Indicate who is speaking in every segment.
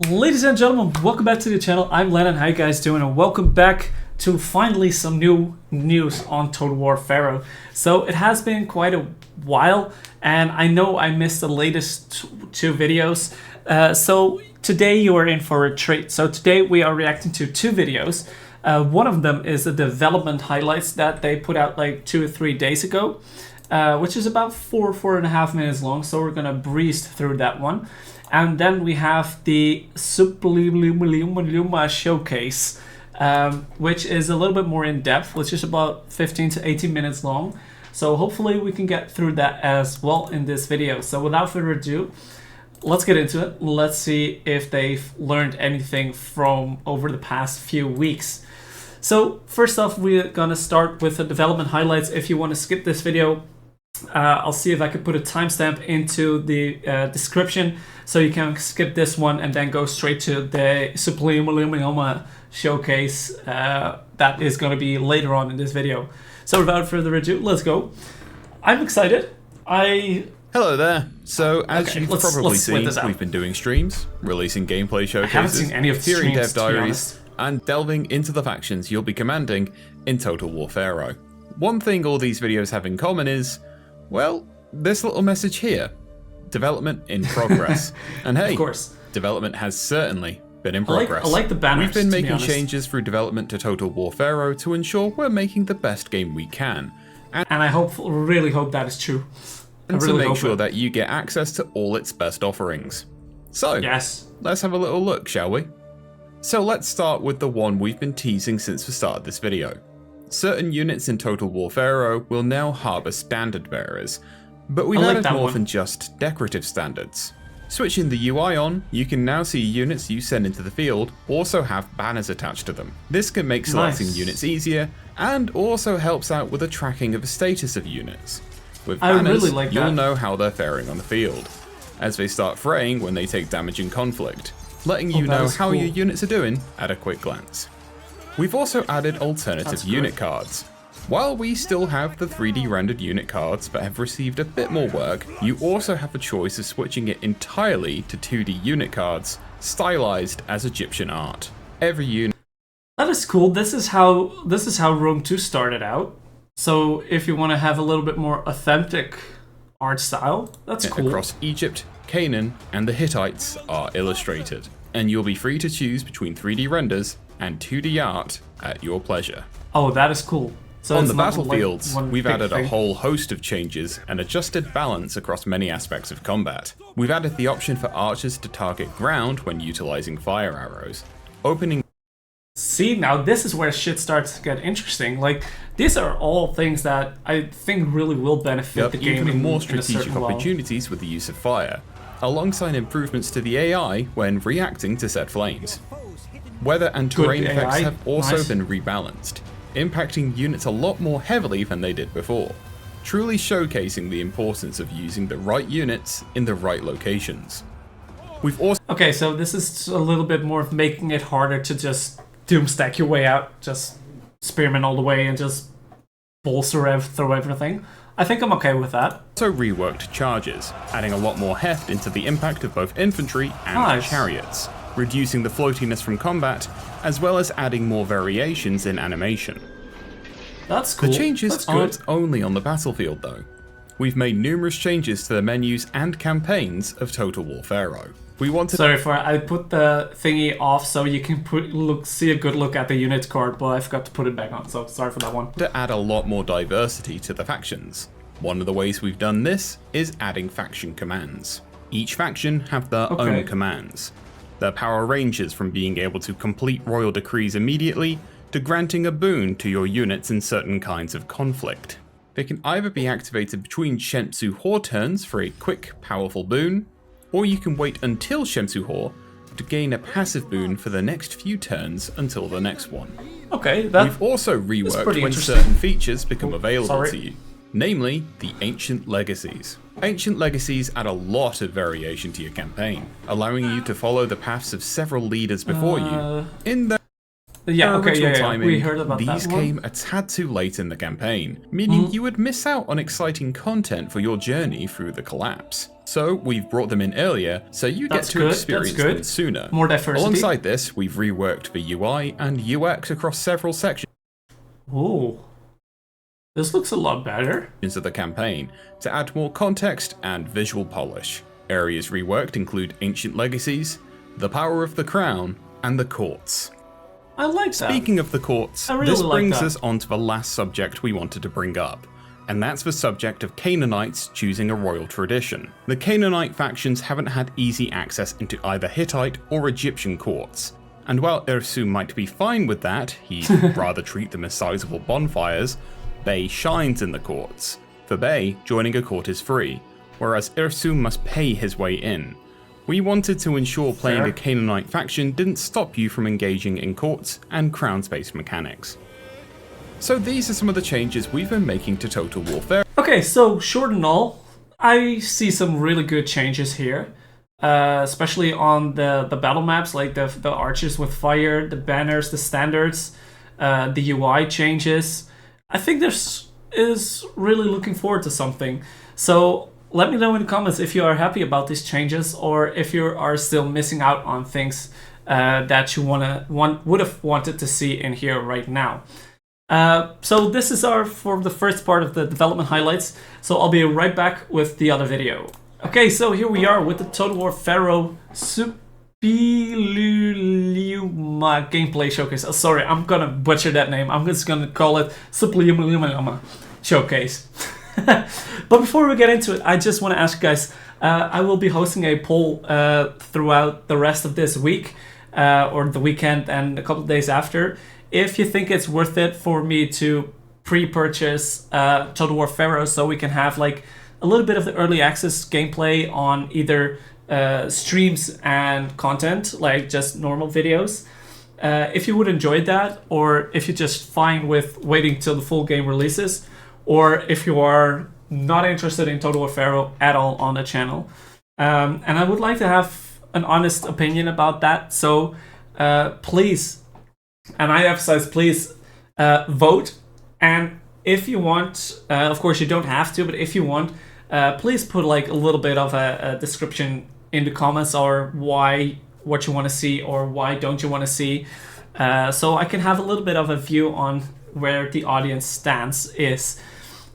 Speaker 1: Ladies and gentlemen, welcome back to the channel. I'm Lennon. How you guys doing? And welcome back to finally some new news on Total War PHARAOH. So it has been quite a while, and I know I missed the latest two videos. So today you are in for a treat. So today we are reacting to two videos. One of them is the development highlights that they put out like 2 or 3 days ago, which is about 4.5 minutes long. So we're gonna breeze through that one. And then we have the Suppiluliuma showcase, which is a little bit more in depth, which is about 15 to 18 minutes long. So hopefully we can get through that as well in this video. So without further ado, let's get into it. Let's see if they've learned anything from over the past few weeks. So first off, we're gonna start with the development highlights. If you want to skip this video, I'll see if I can put a timestamp into the description, so you can skip this one and then go straight to the Suppiluliuma showcase that is going to be later on in this video. So without further ado, let's go. I'm excited.
Speaker 2: Hello there. So as you've probably seen, we've been doing streams, releasing gameplay showcases,
Speaker 1: I haven't seen any of the
Speaker 2: hearing
Speaker 1: streams,
Speaker 2: dev diaries, and delving into the factions you'll be commanding in Total War PHARAOH. One thing all these videos have in common is, well, this little message here. Development in progress. And hey, of course, development has certainly been in progress.
Speaker 1: I like the banners.
Speaker 2: We've been making changes through development to Total War PHARAOH to ensure we're making the best game we can. And
Speaker 1: I really hope that is true.
Speaker 2: And to make sure that you get access to all its best offerings. So,
Speaker 1: yes,
Speaker 2: let's have a little look, shall we? So let's start with the one we've been teasing since the start of this video. Certain units in Total War PHARAOH will now harbour standard bearers, but we've added more than just decorative standards. Switching the UI on, you can now see units you send into the field also have banners attached to them. This can make selecting units easier, and also helps out with the tracking of the status of units. With banners, you'll know how they're faring on the field, as they start fraying when they take damage in conflict, letting you know how your units are doing at a quick glance. We've also added alternative unit cards. While we still have the 3D rendered unit cards but have received a bit more work, you also have the choice of switching it entirely to 2D unit cards, stylized as Egyptian art. Every unit.
Speaker 1: That is cool. This is how Rome 2 started out. So if you want to have a little bit more authentic art style, that's cool.
Speaker 2: Across Egypt, Canaan, and the Hittites are illustrated, and you'll be free to choose between 3D renders and 2D art at your pleasure.
Speaker 1: Oh, that is cool. So
Speaker 2: on the battlefields, we've added a whole host of changes and adjusted balance across many aspects of combat. We've added the option for archers to target ground when utilizing fire arrows, opening.
Speaker 1: See, now this is where shit starts to get interesting. Like, these are all things that I think really will benefit the game
Speaker 2: in more strategic opportunities with the use of fire, alongside improvements to the AI when reacting to set flames. Weather and terrain effects have also been rebalanced, impacting units a lot more heavily than they did before, truly showcasing the importance of using the right units in the right locations. We've also...
Speaker 1: Okay, so this is a little bit more of making it harder to just doomstack your way out, just spearman all the way and just bolster through everything. I think I'm okay with that.
Speaker 2: Also reworked charges, adding a lot more heft into the impact of both infantry and chariots, reducing the floatiness from combat, as well as adding more variations in animation.
Speaker 1: That's cool.
Speaker 2: The changes aren't only on the battlefield though. We've made numerous changes to the menus and campaigns of Total War PHARAOH. We wanted.
Speaker 1: Sorry I put the thingy off so you can see a good look at the unit card, but I forgot to put it back on, so sorry for that one.
Speaker 2: To add a lot more diversity to the factions. One of the ways we've done this is adding faction commands. Each faction have their own commands. Their power ranges from being able to complete royal decrees immediately to granting a boon to your units in certain kinds of conflict. They can either be activated between Shemsu Hor turns for a quick, powerful boon, or you can wait until Shemsu Hor to gain a passive boon for the next few turns until the next one.
Speaker 1: Okay,
Speaker 2: we've also reworked when certain features become available to you, namely the Ancient Legacies. Ancient Legacies add a lot of variation to your campaign, allowing you to follow the paths of several leaders before you in the...
Speaker 1: Yeah,
Speaker 2: For
Speaker 1: okay,
Speaker 2: original
Speaker 1: yeah.
Speaker 2: timing,
Speaker 1: We heard about
Speaker 2: these
Speaker 1: that one.
Speaker 2: came a tad too late in the campaign, meaning you would miss out on exciting content for your journey through the collapse. So we've brought them in earlier, so you get to experience them sooner.
Speaker 1: More diversity.
Speaker 2: Alongside this, we've reworked the UI and UX across several sections
Speaker 1: Ooh. This looks a lot better.
Speaker 2: of the campaign to add more context and visual polish. Areas reworked include Ancient Legacies, the Power of the Crown, and the Courts.
Speaker 1: I like that.
Speaker 2: Speaking of the Courts,
Speaker 1: I really
Speaker 2: this
Speaker 1: like
Speaker 2: brings
Speaker 1: that.
Speaker 2: us on to the last subject we wanted to bring up, and that's the subject of Canaanites choosing a royal tradition. The Canaanite factions haven't had easy access into either Hittite or Egyptian courts, and while Ursu might be fine with that, he'd rather treat them as sizable bonfires, Bay shines in the courts. For Bay, joining a court is free, whereas Ursu must pay his way in. We wanted to ensure playing a Canaanite faction didn't stop you from engaging in courts and crowns-based mechanics. So these are some of the changes we've been making to Total Warfare.
Speaker 1: Okay, so short and all, I see some really good changes here. Especially on the battle maps, like the archers with fire, the banners, the standards, the UI changes. I think this is really looking forward to something. So let me know in the comments if you are happy about these changes or if you are still missing out on things that you would have wanted to see in here right now. So this is for the first part of the development highlights. So I'll be right back with the other video. Okay, so here we are with the Total War PHARAOH Suppiluliuma gameplay showcase. Oh, sorry, I'm gonna butcher that name. I'm just gonna call it Suppiluliuma showcase. But before we get into it, I just want to ask you guys, I will be hosting a poll throughout the rest of this week, or the weekend and a couple of days after, if you think it's worth it for me to pre-purchase Total War PHARAOH so we can have like a little bit of the early access gameplay on either streams and content, like just normal videos. If you would enjoy that, or if you're just fine with waiting till the full game releases, or if you are not interested in Total War PHARAOH at all on the channel. And I would like to have an honest opinion about that. So please, and I emphasize please, vote. And if you want, of course you don't have to, but if you want, please put like a little bit of a description in the comments, or what you want to see or why don't you want to see, so I can have a little bit of a view on where the audience stance is.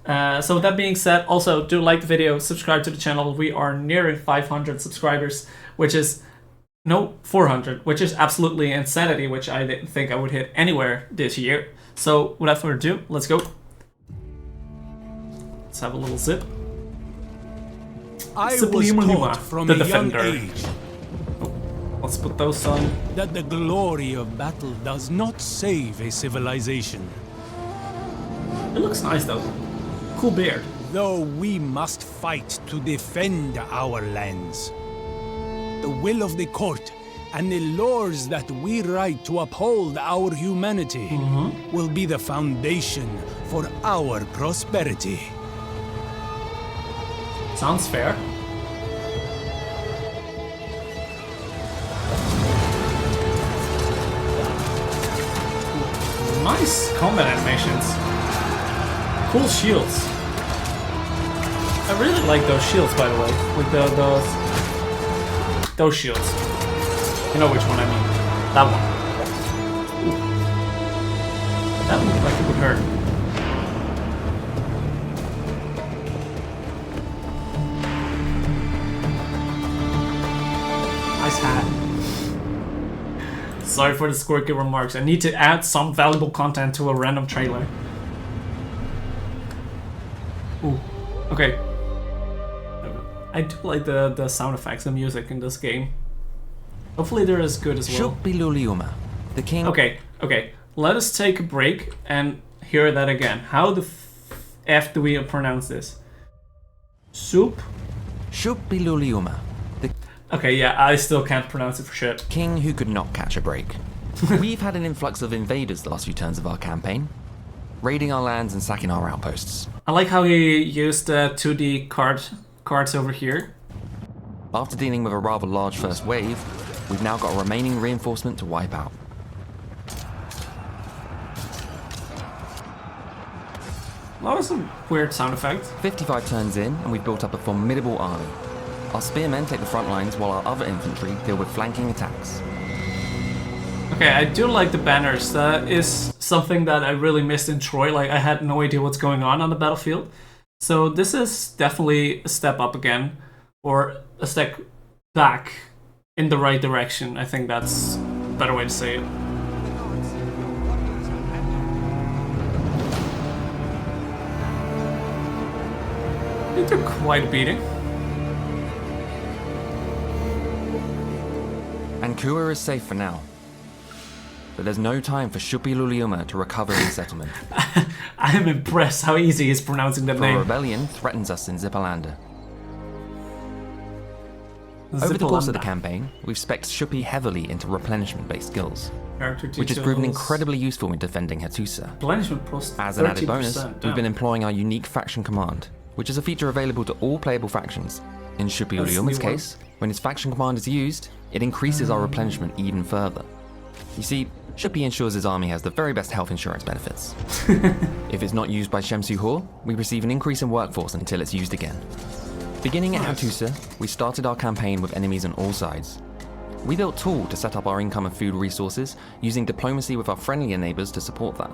Speaker 1: So with that being said, also do like the video, subscribe to the channel. We are nearing 500 subscribers, which is 400, which is absolutely insanity, which I didn't think I would hit anywhere this year. So without further ado, let's go. Let's have a little sip.
Speaker 3: I was taught from a young age
Speaker 1: Let's put those on.
Speaker 3: that the glory of battle does not save a civilization.
Speaker 1: It looks nice though. Cool beard.
Speaker 3: Though we must fight to defend our lands. The will of the court and the laws that we write to uphold our humanity will be the foundation for our prosperity.
Speaker 1: Sounds fair. Nice combat animations. Cool shields. I really like those shields, by the way. With those shields. You know which one I mean. That one. Ooh. That looked like it would hurt. Nice hat. Sorry for the quirky remarks. I need to add some valuable content to a random trailer. Ooh. Okay. I do like the sound effects and music in this game. Hopefully they're as good as well.
Speaker 4: Suppiluliuma, the king.
Speaker 1: Okay. Let us take a break and hear that again. How the F do we pronounce this?
Speaker 4: Suppiluliuma, the
Speaker 1: Okay, yeah, I still can't pronounce it for shit.
Speaker 4: king who could not catch a break. We've had an influx of invaders the last few turns of our campaign, raiding our lands and sacking our outposts.
Speaker 1: I like how he used the 2D cards over here.
Speaker 4: After dealing with a rather large first wave, we've now got a remaining reinforcement to wipe out.
Speaker 1: That was a weird sound effect.
Speaker 4: 55 turns in, and we've built up a formidable army. Our spearmen take the front lines while our other infantry deal with flanking attacks.
Speaker 1: Okay, I do like the banners. That is something that I really missed in Troy. Like, I had no idea what's going on the battlefield. So this is definitely a step up again, or a step back in the right direction. I think that's a better way to say it. They took quite a beating.
Speaker 4: And Kua is safe for now. But there's no time for Suppiluliuma to recover in settlement.
Speaker 1: I am impressed how easy he is pronouncing that
Speaker 4: For
Speaker 1: name.
Speaker 4: a rebellion threatens us in Zippalander. Over the course of the campaign, we've spec'd Suppi heavily into replenishment-based skills, which has proven incredibly useful in defending Hattusa.
Speaker 1: Replenishment plus
Speaker 4: As an added bonus,
Speaker 1: 30%,
Speaker 4: we've been employing our unique faction command, which is a feature available to all playable factions. In Suppiluliuma's case, when his faction command is used, it increases our replenishment even further. You see, Suppi ensures his army has the very best health insurance benefits. If it's not used by Shemsu-Hor, we receive an increase in workforce until it's used again. Beginning at Hattusa, we started our campaign with enemies on all sides. We built Tool to set up our income of food resources, using diplomacy with our friendlier neighbours to support that.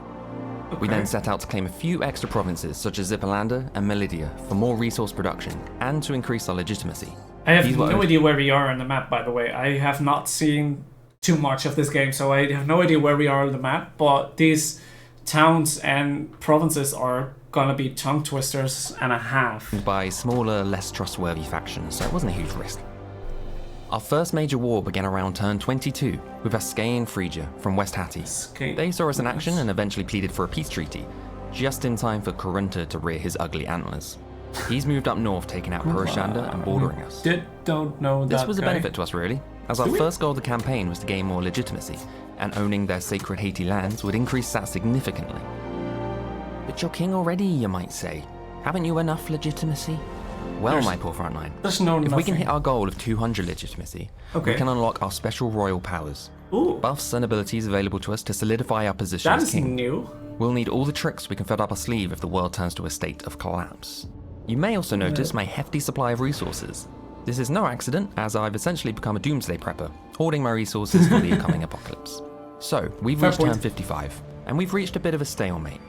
Speaker 1: Okay.
Speaker 4: We then set out to claim a few extra provinces such as Zippalander and Melidia for more resource production and to increase our legitimacy.
Speaker 1: I have no idea where we are on the map, by the way. I have not seen too much of this game, so I have no idea where we are on the map, but these towns and provinces are gonna be tongue twisters and a half.
Speaker 4: By smaller, less trustworthy factions, so it wasn't a huge risk. Our first major war began around turn 22 with Askay and Phrygia from West Hatti. They saw us in action and eventually pleaded for a peace treaty, just in time for Kurunta to rear his ugly antlers. He's moved up north, taking out Purushanda and bordering us.
Speaker 1: Don't know that
Speaker 4: This was a
Speaker 1: guy.
Speaker 4: benefit to us, really, as our first goal of the campaign was to gain more legitimacy, and owning their sacred Haiti lands would increase that significantly. But you're king already, you might say. Haven't you enough legitimacy? Well, my poor frontline,
Speaker 1: There's no
Speaker 4: if we can
Speaker 1: nothing.
Speaker 4: hit our goal of 200 legitimacy, we can unlock our special royal powers.
Speaker 1: Ooh,
Speaker 4: Buffs and abilities available to us to solidify our position
Speaker 1: that
Speaker 4: as
Speaker 1: is
Speaker 4: king.
Speaker 1: new.
Speaker 4: We'll need all the tricks we can fit up our sleeve if the world turns to a state of collapse. You may also notice my hefty supply of resources. This is no accident, as I've essentially become a doomsday prepper, hoarding my resources for the incoming apocalypse. So, we've reached turn 55, and we've reached a bit of a stalemate.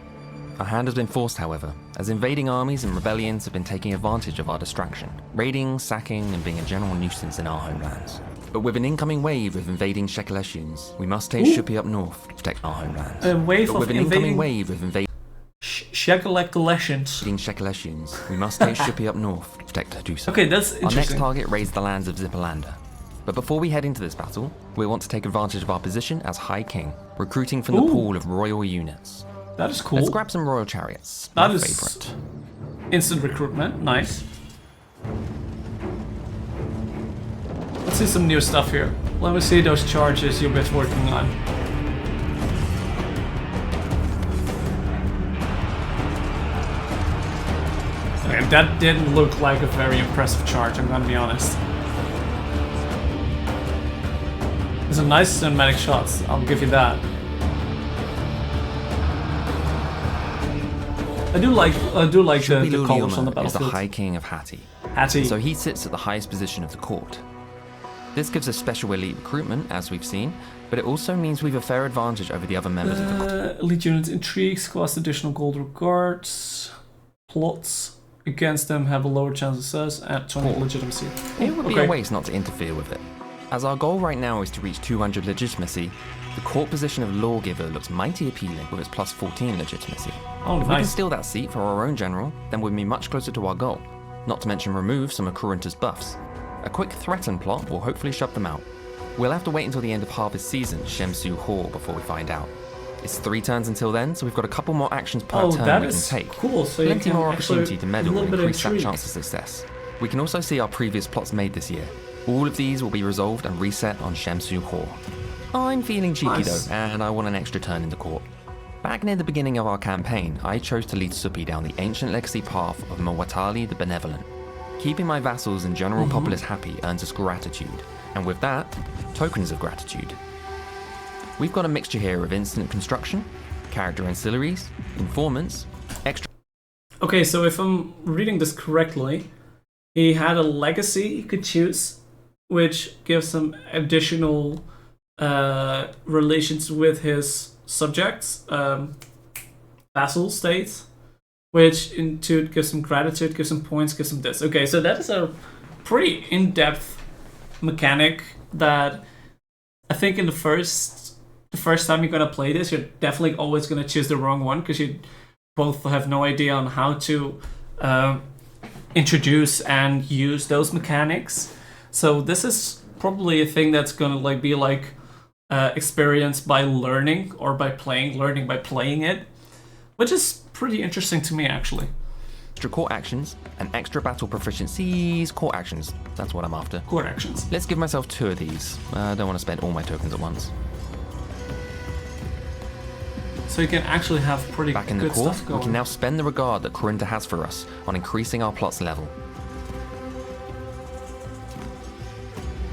Speaker 4: Our hand has been forced, however, as invading armies and rebellions have been taking advantage of our distraction, raiding, sacking, and being a general nuisance in our homelands. But with an incoming wave of invading Shekeleshuns, we must take Suppi up north to protect our homelands.
Speaker 1: A wave
Speaker 4: But
Speaker 1: of
Speaker 4: with an incoming wave of invading
Speaker 1: Shekeleshuns.
Speaker 4: Shekeleshuns, we must take Suppi up north to protect Hattusa.
Speaker 1: Okay, that's
Speaker 4: Our next
Speaker 1: interesting.
Speaker 4: target raids the lands of Zippalander. But before we head into this battle, we want to take advantage of our position as High King, recruiting from the pool of royal units.
Speaker 1: That is cool.
Speaker 4: Let's grab some royal chariots.
Speaker 1: That
Speaker 4: my
Speaker 1: is
Speaker 4: favorite.
Speaker 1: instant recruitment. Nice. Let's see some new stuff here. Let me see those charges you've been working on. Okay, that didn't look like a very impressive charge, I'm gonna be honest. These are nice cinematic shots, I'll give you that. I do like the colors on the
Speaker 4: Suppiluliuma is the
Speaker 1: battlefield.
Speaker 4: High King of Hatti,
Speaker 1: Hattie.
Speaker 4: so he sits at the highest position of the court. This gives us special elite recruitment, as we've seen, but it also means we've a fair advantage over the other members of the court.
Speaker 1: Elite units intrigues cost additional gold regards. Plots against them have a lower chance of success at 20 legitimacy.
Speaker 4: It would be
Speaker 1: Okay.
Speaker 4: a waste not to interfere with it. As our goal right now is to reach 200 legitimacy, the court position of lawgiver looks mighty appealing with its plus 14 legitimacy.
Speaker 1: Oh,
Speaker 4: If we can
Speaker 1: nice.
Speaker 4: steal that seat for our own general, then we'd be much closer to our goal, not to mention remove some of Kurunta's buffs. A quick threaten plot will hopefully shove them out. We'll have to wait until the end of harvest season, Shemsu-Hor, before we find out. It's 3 turns until then, so we've got a couple more actions per
Speaker 1: Oh,
Speaker 4: turn
Speaker 1: that
Speaker 4: we can
Speaker 1: is
Speaker 4: take.
Speaker 1: cool. So you
Speaker 4: Plenty
Speaker 1: can
Speaker 4: more
Speaker 1: actually
Speaker 4: opportunity to
Speaker 1: a
Speaker 4: meddle
Speaker 1: little
Speaker 4: and
Speaker 1: bit of
Speaker 4: increase that
Speaker 1: intrigue.
Speaker 4: chance of success. We can also see our previous plots made this year. All of these will be resolved and reset on Shemsu-Hor. I'm feeling cheeky
Speaker 1: Nice.
Speaker 4: though, and I want an extra turn in the court. Back near the beginning of our campaign, I chose to lead Suppi down the ancient legacy path of Mawatali the Benevolent. Keeping my vassals and general populace happy earns us gratitude, and with that, tokens of gratitude. We've got a mixture here of instant construction, character ancillaries, informants, extra
Speaker 1: Okay, so if I'm reading this correctly, he had a legacy he could choose, which gives him additional relations with his subjects, vassal states, which into it gives him gratitude, gives him points, gives him this. Okay, so that is a pretty in-depth mechanic that I think in the first time you're gonna play this, you're definitely always gonna choose the wrong one because you both have no idea on how to introduce and use those mechanics. So this is probably a thing that's gonna like be like experienced by learning or by playing, learning by playing it, which is pretty interesting to me actually.
Speaker 4: Extra court actions and extra battle proficiencies. Court actions, that's what I'm after.
Speaker 1: Court actions.
Speaker 4: Let's give myself 2 of these. I don't want to spend all my tokens at once.
Speaker 1: So you can actually have pretty
Speaker 4: Back in the
Speaker 1: good
Speaker 4: court,
Speaker 1: stuff going.
Speaker 4: we can now spend the regard that Corinta has for us on increasing our plot's level.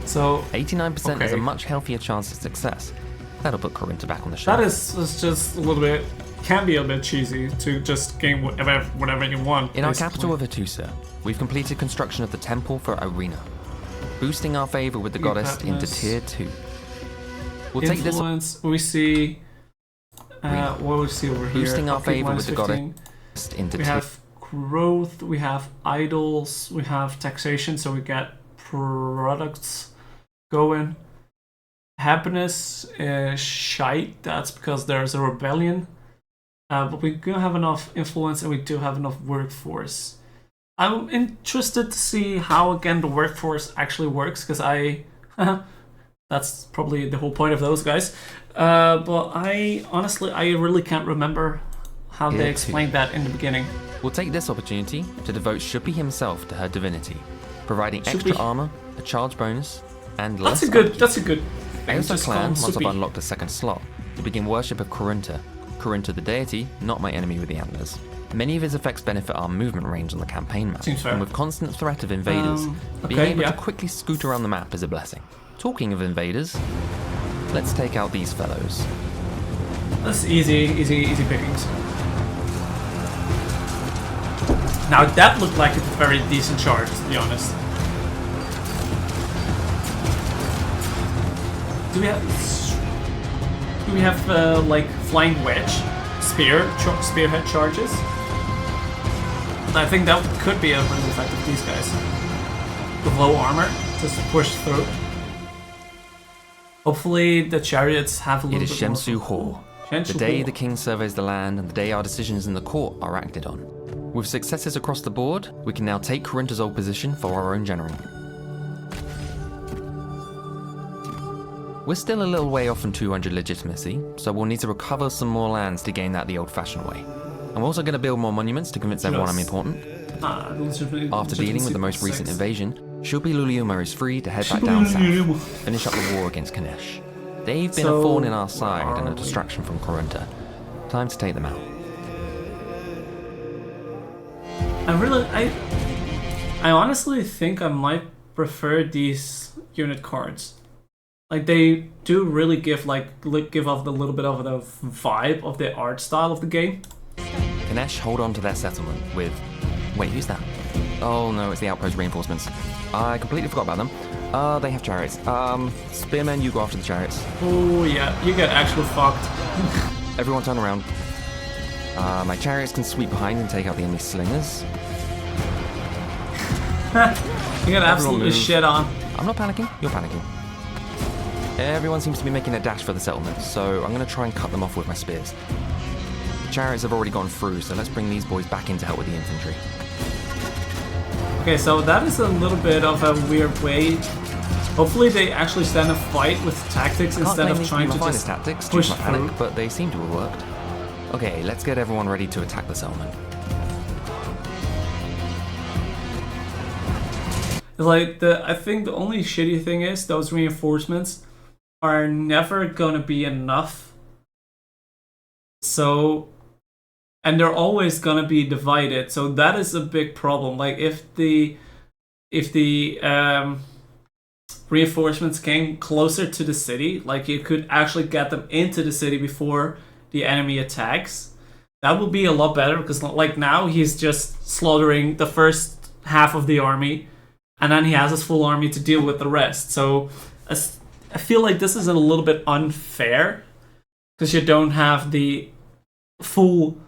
Speaker 1: So
Speaker 4: 89% is
Speaker 1: okay.
Speaker 4: a much healthier chance of success. That'll put Corinta back on the shelf.
Speaker 1: That is just a little bit, can be a bit cheesy to just gain whatever you want.
Speaker 4: In our
Speaker 1: basically.
Speaker 4: capital of Hattusa, we've completed construction of the temple for Arena, boosting our favor with the goddess into tier 2. We'll take this
Speaker 1: influence, we see what we see over here.
Speaker 4: boosting our
Speaker 1: Okay,
Speaker 4: favor with the
Speaker 1: -15.
Speaker 4: goddess into
Speaker 1: We
Speaker 4: tier.
Speaker 1: have growth, we have idols, we have taxation, so we get products going. Happiness is shite, that's because there's a rebellion. But we do have enough influence and we do have enough workforce. I'm interested to see how, again, the workforce actually works, because that's probably the whole point of those guys. But I really can't remember how they explained that in the beginning.
Speaker 4: We'll take this opportunity to devote Suppi himself to her divinity, providing extra armor, a charge bonus, and less.
Speaker 1: That's a good.
Speaker 4: I also
Speaker 1: Just
Speaker 4: plan,
Speaker 1: call him
Speaker 4: once I've
Speaker 1: Suppi.
Speaker 4: unlocked a second slot, to begin worship of Corinta. Corinta the deity, not my enemy with the antlers. Many of his effects benefit our movement range on the campaign map,
Speaker 1: Seems fair.
Speaker 4: and with constant threat of invaders, being
Speaker 1: okay,
Speaker 4: able
Speaker 1: yeah.
Speaker 4: to quickly scoot around the map is a blessing. Talking of invaders, let's take out these fellows.
Speaker 1: That's easy pickings. Now that looked like a very decent charge, to be honest. Do we have like flying wedge, spearhead charges? I think that could be a really effective these guys. With low armor, just push through. Hopefully the chariots have a little
Speaker 4: It is
Speaker 1: bit more.
Speaker 4: Shemsu Hor, the day the king surveys the land and the day our decisions in the court are acted on. With successes across the board, we can now take Corinta's old position for our own general. We're still a little way off from 200 legitimacy, so we'll need to recover some more lands to gain that the old-fashioned way. I'm also going to build more monuments to convince everyone I'm important. After dealing with the most recent invasion, Suppiluliuma is free to head back down south, finish up the war against Kanesh. They've been a thorn in our side and a distraction from Corinta. Time to take them out.
Speaker 1: I honestly think I might prefer these unit cards. Like, they do really give off a little bit of the vibe of the art style of the game.
Speaker 4: Kanesh hold on to their settlement with... Wait, who's that? Oh no, it's the outpost reinforcements. I completely forgot about them. They have chariots. Spearmen, you go after the chariots.
Speaker 1: Oh yeah, you get actually fucked.
Speaker 4: Everyone turn around. My chariots can sweep behind and take out the enemy slingers.
Speaker 1: You get absolutely
Speaker 4: move.
Speaker 1: shit on.
Speaker 4: I'm not panicking, you're panicking. Everyone seems to be making a dash for the settlement, so I'm going to try and cut them off with my spears. The chariots have already gone through, so let's bring these boys back in to help with the infantry.
Speaker 1: Okay, so that is a little bit of a weird way. Hopefully they actually stand a fight with tactics instead of trying to just
Speaker 4: tactics,
Speaker 1: push
Speaker 4: my
Speaker 1: through.
Speaker 4: panic, but they seem to have worked. Okay, let's get everyone ready to attack the settlement.
Speaker 1: I think the only shitty thing is those reinforcements are never gonna be enough. So, and they're always gonna be divided. So that is a big problem. Like if the reinforcements came closer to the city, like you could actually get them into the city before the enemy attacks, That would be a lot better, because like now he's just slaughtering the first half of the army, and then he has his full army to deal with the rest. So I feel like this is a little bit unfair, because you don't have the full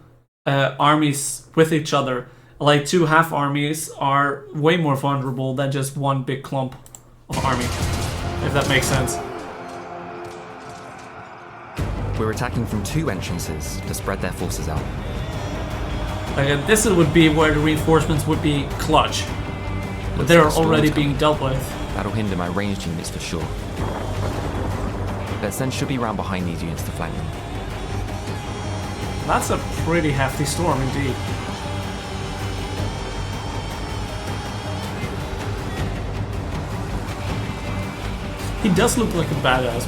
Speaker 1: armies with each other. Like, two half armies are way more vulnerable than just one big clump of army, if that makes sense.
Speaker 4: We're attacking from 2 entrances to spread their forces out.
Speaker 1: This would be where the reinforcements would be clutch, but they're already being dealt with.
Speaker 4: That'll hinder my ranged units for sure. Their send should be round behind these units to flank them.
Speaker 1: That's a pretty hefty storm indeed. He does look like a badass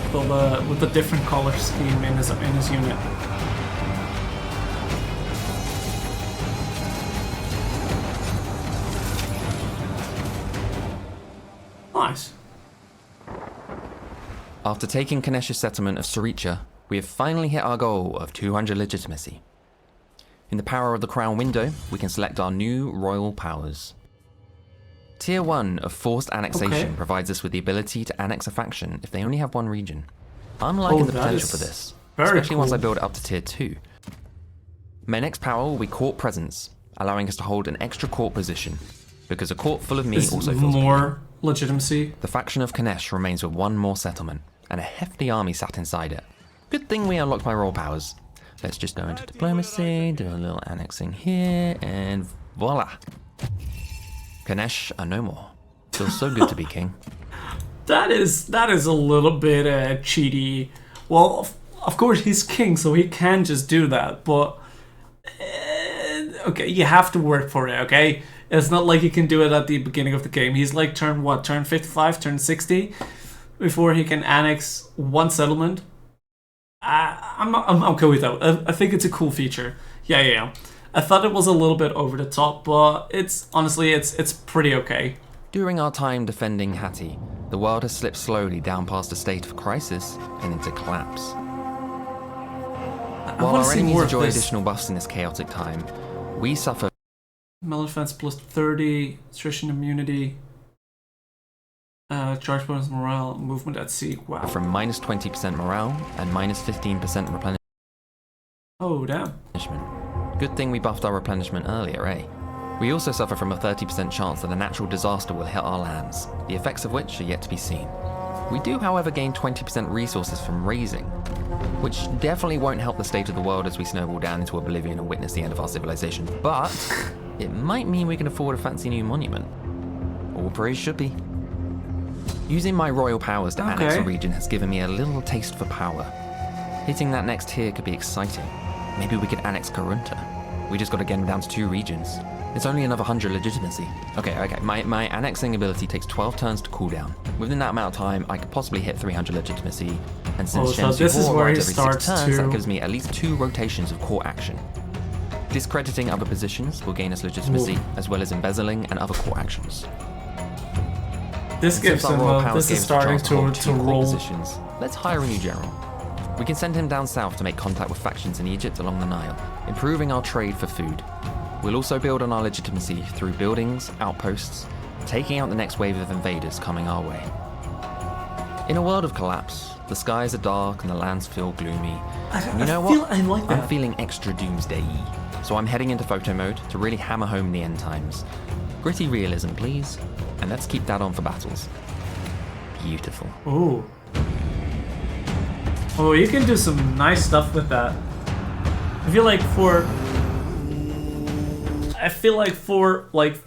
Speaker 1: with the different color scheme in his unit. Nice.
Speaker 4: After taking Kanesh's settlement of Saricha, we have finally hit our goal of 200 legitimacy. In the Power of the Crown window, we can select our new royal powers. Tier 1 of Forced Annexation provides us with the ability to annex a faction if they only have one region. I'm liking the potential for this, especially once I build it up to Tier 2. My next power will be Court Presence, allowing us to hold an extra court position, because a court full of me also feels
Speaker 1: more legitimacy.
Speaker 4: The faction of Kanesh remains with one more settlement, and a hefty army sat inside it. Good thing we unlocked my royal powers. Let's just go into diplomacy, do a little annexing here, and voila! Kanesh are no more. Feels so good to be king.
Speaker 1: That is a little bit cheaty. Well, of course he's king, so he can just do that. But okay, you have to work for it. Okay, it's not like he can do it at the beginning of the game. He's like turn 55, turn 60, before he can annex one settlement. I'm okay with that. I think it's a cool feature. Yeah. I thought it was a little bit over the top, but it's honestly it's pretty okay.
Speaker 4: During our time defending Hatti, the world has slipped slowly down past a state of crisis and into collapse. While our enemies enjoy additional buffs in this chaotic time, we suffer
Speaker 1: melee defense plus 30, attrition immunity, charge bonus morale, movement at sea. Wow.
Speaker 4: From minus 20% morale and minus 15% replenishment.
Speaker 1: Oh damn.
Speaker 4: Good thing we buffed our replenishment earlier, eh? We also suffer from a 30% chance that a natural disaster will hit our lands, the effects of which are yet to be seen. We do, however, gain 20% resources from raising, which definitely won't help the state of the world as we snowball down into oblivion and witness the end of our civilization, but it might mean we can afford a fancy new monument. All praise should be. Using my royal powers to annex a region has given me a little taste for power. Hitting that next tier could be exciting. Maybe we could annex Karunta. We just gotta get them down to 2 regions. It's only another 100 legitimacy. Okay. My annexing ability takes 12 turns to cool down. Within that amount of time, I could possibly hit 300 legitimacy. And since
Speaker 1: so this is where he starts
Speaker 4: turns, that gives me at least 2 rotations of court action. Discrediting other positions will gain us legitimacy, as well as embezzling and other court actions.
Speaker 1: This gives him this is starting to roll.
Speaker 4: Positions, let's hire a new general. We can send him down south to make contact with factions in Egypt along the Nile, improving our trade for food. We'll also build on our legitimacy through buildings, outposts, taking out the next wave of invaders coming our way. In a world of collapse, the skies are dark and the lands feel gloomy. And you know what? I'm feeling extra doomsday-y, so I'm heading into photo mode to really hammer home the end times. Gritty realism, please, and let's keep that on for battles. Beautiful.
Speaker 1: Ooh. Oh, you can do some nice stuff with that. I feel like for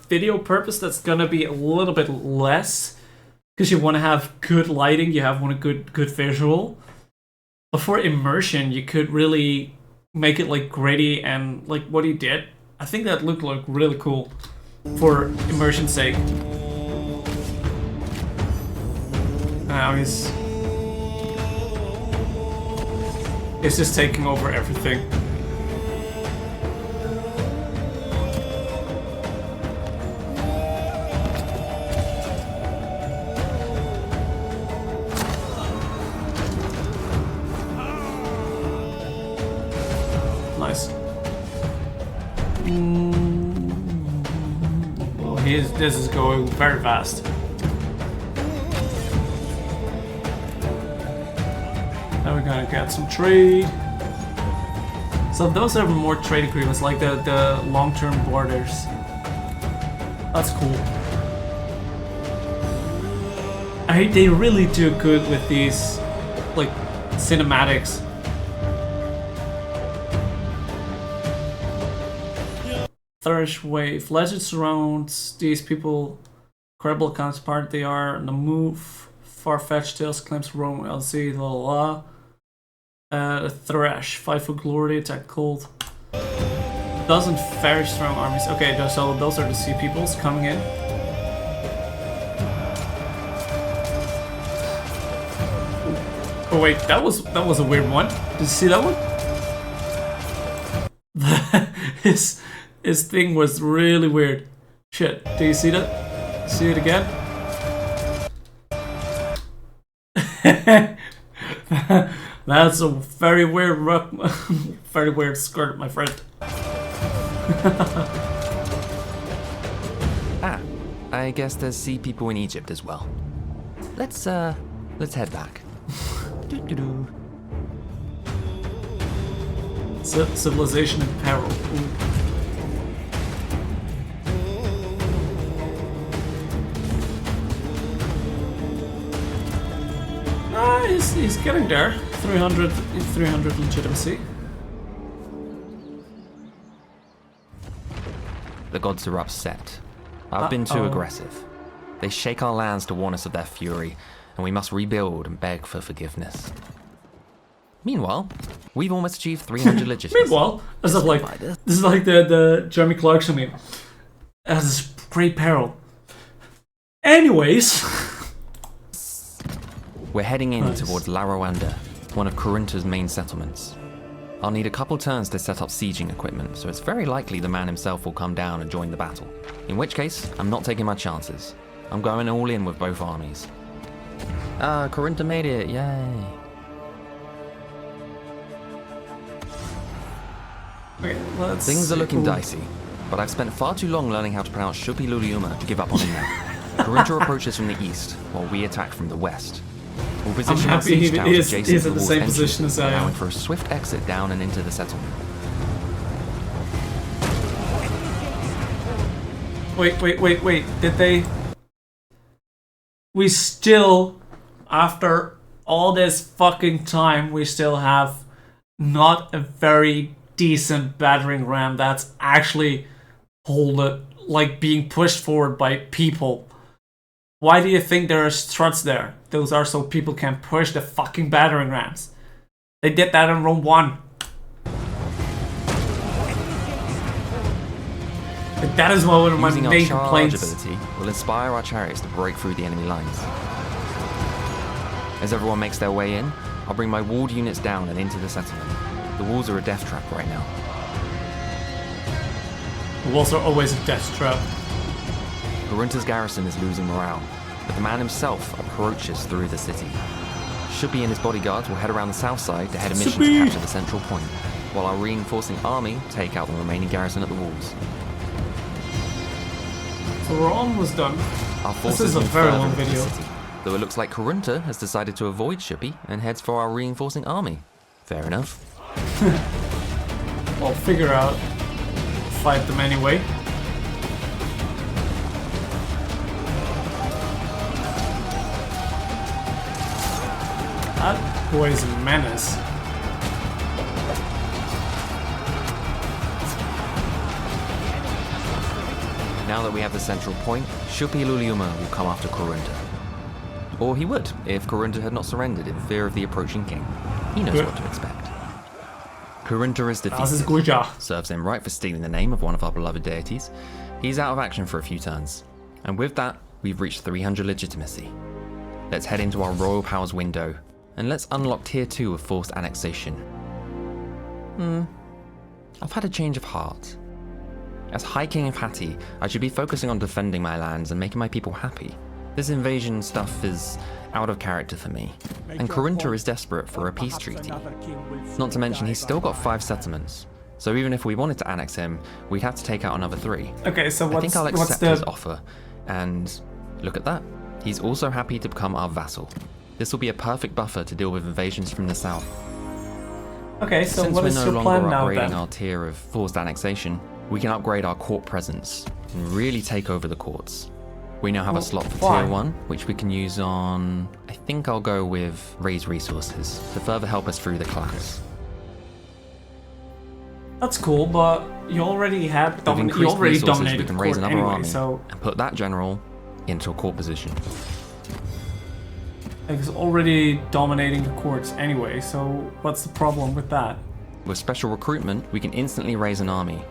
Speaker 1: video purpose, that's gonna be a little bit less, because you want to have good lighting, you want a good visual. But for immersion, you could really make it like gritty, and like what he did, I think that looked like really cool for immersion's sake. Now he's just taking over everything. Nice. Oh, this is going very fast. Now we're gonna get some trade. So those are more trade agreements, like the long-term borders. That's cool. They really do good with these, like, cinematics. Thrush wave. Legend surrounds these people. Incredible counterpart they are on the move. Far-fetched tales claims Rome LC, la la la. Thresh. Fight for glory, attack cold. Doesn't very strong armies. Okay, so those are the sea peoples coming in. Oh wait, that was a weird one. Did you see that one? His thing was really weird. Shit, do you see that? See it again? That's a very weird very weird skirt, my friend.
Speaker 4: I guess there's sea people in Egypt as well. Let's head back.
Speaker 1: Civilization in peril. Ooh. He's getting there. 300 legitimacy.
Speaker 4: The gods are upset. I've been too aggressive. They shake our lands to warn us of their fury, and we must rebuild and beg for forgiveness. Meanwhile, we've almost achieved 300 legitimacy.
Speaker 1: Meanwhile, this is like the Jeremy Clarkson meme. As great peril. Anyways.
Speaker 4: We're heading in towards La Rwanda, one of Kurunta's main settlements. I'll need a couple turns to set up sieging equipment, so it's very likely the man himself will come down and join the battle. In which case, I'm not taking my chances. I'm going all in with both armies. Kurunta made it, yay.
Speaker 1: Okay,
Speaker 4: Things are looking dicey, but I've spent far too long learning how to pronounce Suppiluliuma to give up on him now. Kurunta approaches from the east, while we attack from the west. We'll position our siege towers adjacent to the wall's entrance, allowing for a swift exit down and into the settlement.
Speaker 1: Wait. Did they... We still, after all this fucking time, we still have not a very decent battering ram that's actually like being pushed forward by people. Why do you think there are struts there? Those are so people can push the fucking battering rams. They did that in Rome 1. Like, that is one of my main complaints.
Speaker 4: Ability will inspire our chariots to break through the enemy lines. As everyone makes their way in, I'll bring my walled units down and into the settlement. The walls are a death trap right now.
Speaker 1: The walls are always a death trap.
Speaker 4: Kurunta's garrison is losing morale, but the man himself approaches through the city. Shuppi and his bodyguards will head around the south side to head a mission to capture the central point, while our reinforcing army take out the remaining garrison at the walls.
Speaker 1: So we're almost done.
Speaker 4: This is a very long video. City, though it looks like Kurunta has decided to avoid Shuppi and heads for our reinforcing army. Fair enough.
Speaker 1: We'll figure out. Fight them anyway. That boy's a menace.
Speaker 4: Now that we have the central point, Suppiluliuma will come after Kurunta. Or he would, if Kurunta had not surrendered in fear of the approaching king. He knows what to expect. Kurunta is defeated. Serves him right for stealing the name of one of our beloved deities. He's out of action for a few turns. And with that, we've reached 300 legitimacy. Let's head into our royal powers window, and let's unlock tier 2 of forced annexation. I've had a change of heart. As High King of Hatti, I should be focusing on defending my lands and making my people happy. This invasion stuff is out of character for me, and Kurunta is desperate for a peace treaty. Not to mention he's still got 5 settlements. So even if we wanted to annex him, we'd have to take out another 3.
Speaker 1: Okay, so
Speaker 4: I think I'll
Speaker 1: what's
Speaker 4: accept his offer. And look at that. He's also happy to become our vassal. This will be a perfect buffer to deal with invasions from the south.
Speaker 1: Okay, so
Speaker 4: Since
Speaker 1: what
Speaker 4: we're
Speaker 1: is
Speaker 4: no
Speaker 1: your
Speaker 4: longer
Speaker 1: plan now
Speaker 4: upgrading
Speaker 1: then?
Speaker 4: our tier of forced annexation, we can upgrade our court presence and really take over the courts. We now have a slot for
Speaker 1: why?
Speaker 4: tier 1, which we can use on... I think I'll go with raise resources to further help us through the collapse.
Speaker 1: That's cool, but you already had
Speaker 4: With
Speaker 1: you
Speaker 4: increased
Speaker 1: already
Speaker 4: resources,
Speaker 1: dominated
Speaker 4: we
Speaker 1: the
Speaker 4: can
Speaker 1: court
Speaker 4: raise another
Speaker 1: anyway,
Speaker 4: army
Speaker 1: so
Speaker 4: and put that general into a court position.
Speaker 1: it's already dominating the courts anyway. So what's the problem with that?
Speaker 4: With special recruitment, we can instantly raise an army,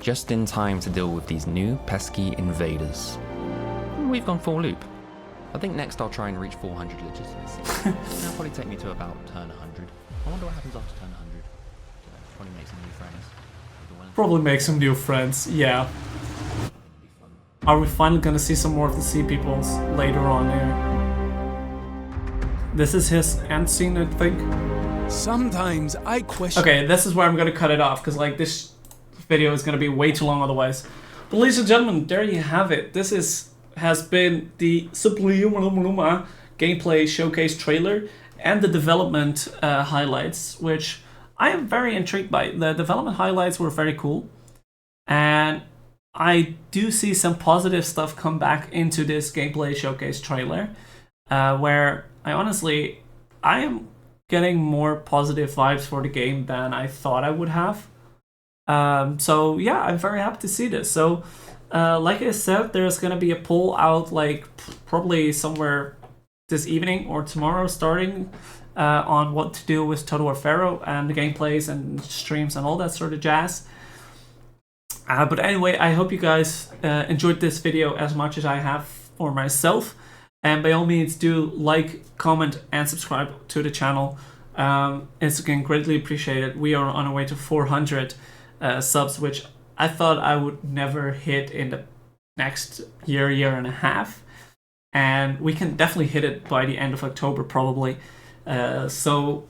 Speaker 4: just in time to deal with these new pesky invaders. We've gone full loop. I think next I'll try and reach 400 legitimacy. That'll probably take me to about turn 100. I wonder what happens after turn 100. Probably make some new friends.
Speaker 1: Probably make some new friends. Yeah. Are we finally gonna see some more of the sea peoples later on here? This is his end scene, I think.
Speaker 3: Sometimes I question.
Speaker 1: Okay, this is where I'm gonna cut it off because like this video is gonna be way too long otherwise. But ladies and gentlemen, there you have it. This has been the Suppiluliuma gameplay showcase trailer and the development highlights, which I am very intrigued by. The development highlights were very cool, and I do see some positive stuff come back into this gameplay showcase trailer, where I am getting more positive vibes for the game than I thought I would have. So yeah, I'm very happy to see this. So like I said, there's gonna be a poll out like probably somewhere this evening or tomorrow starting on what to do with Total War Pharaoh and the gameplays and streams and all that sort of jazz. But anyway, I hope you guys enjoyed this video as much as I have for myself. And by all means, do like, comment, and subscribe to the channel. It's again greatly appreciated. We are on our way to 400 subs, which I thought I would never hit in the next year and a half. And we can definitely hit it by the end of October, probably. So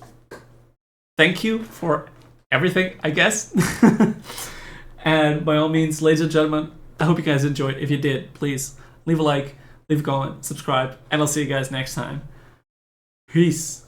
Speaker 1: thank you for everything, I guess. And by all means, ladies and gentlemen, I hope you guys enjoyed. If you did, please leave a like, leave a comment, subscribe, and I'll see you guys next time. Peace.